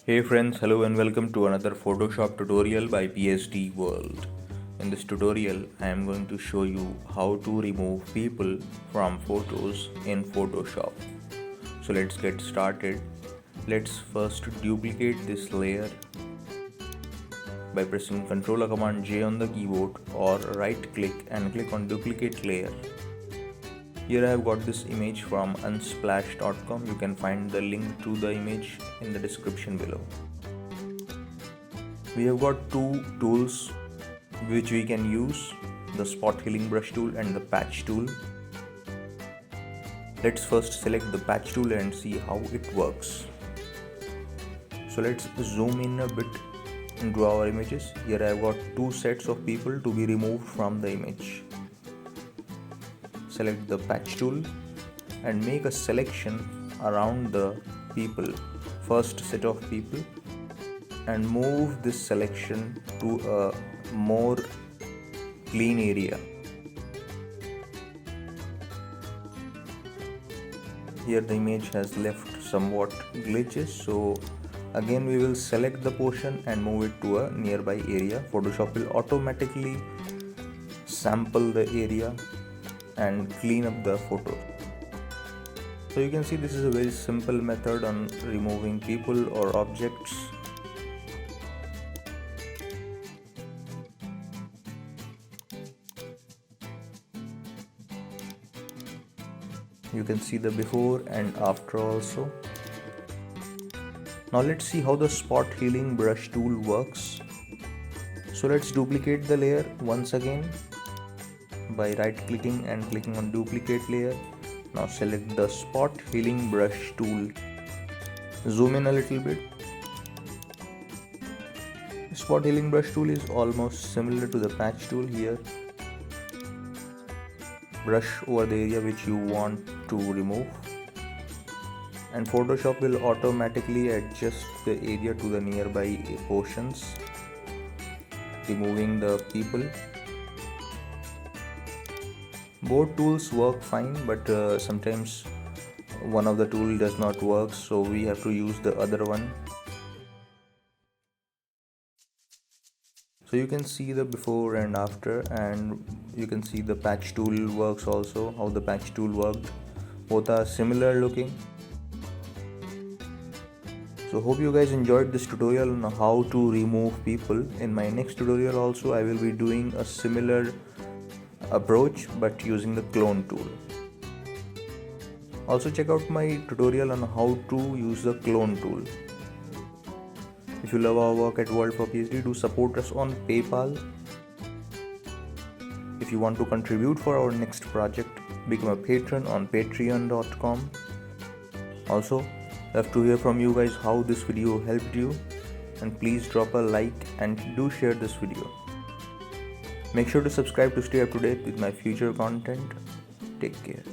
Hey friends, hello and welcome to another Photoshop tutorial by PSD World. In this tutorial, I am going to show you how to remove people from photos in Photoshop. So let's get started. Let's first duplicate this layer by pressing Ctrl or Command J on the keyboard or right click and click on duplicate layer. Here I have got this image from unsplash.com. You can find the link to the image in the description below. We have got two tools which we can use, the spot healing brush tool and the patch tool. Let's first select the patch tool and see how it works. So let's zoom in a bit into our images. Here I have got two sets of people to be removed from the image. Select the patch tool and make a selection around the people, first set of people, and move this selection to a more clean area. Here the image has left somewhat glitches, so again we will select the portion and move it to a nearby area. Photoshop will automatically sample the area and clean up the photo. So you can see this is a very simple method on removing people or objects. You can see the before and after also. Now let's see how the spot healing brush tool works. So let's duplicate the layer once again by right clicking and clicking on duplicate layer. Now select the spot healing brush tool. Zoom in a little bit. Spot healing brush tool is almost similar to the patch tool. Here brush over the area which you want to remove, and Photoshop will automatically adjust the area to the nearby portions, removing the people. Both tools work fine, but sometimes one of the tool does not work, so we have to use the other one. So you can see the before and after, and you can see the patch tool works also, how the patch tool worked. Both are similar looking. So hope you guys enjoyed this tutorial on how to remove people. In my next tutorial also I will be doing a similar approach but using the clone tool. Also check out my tutorial on how to use the clone tool. If you love our work at World for PhD, do support us on PayPal. If you want to contribute for our next project, become a patron on patreon.com. Also, love to hear from you guys how this video helped you, and please drop a like and do share this video. Make sure to subscribe to stay up to date with my future content. Take care.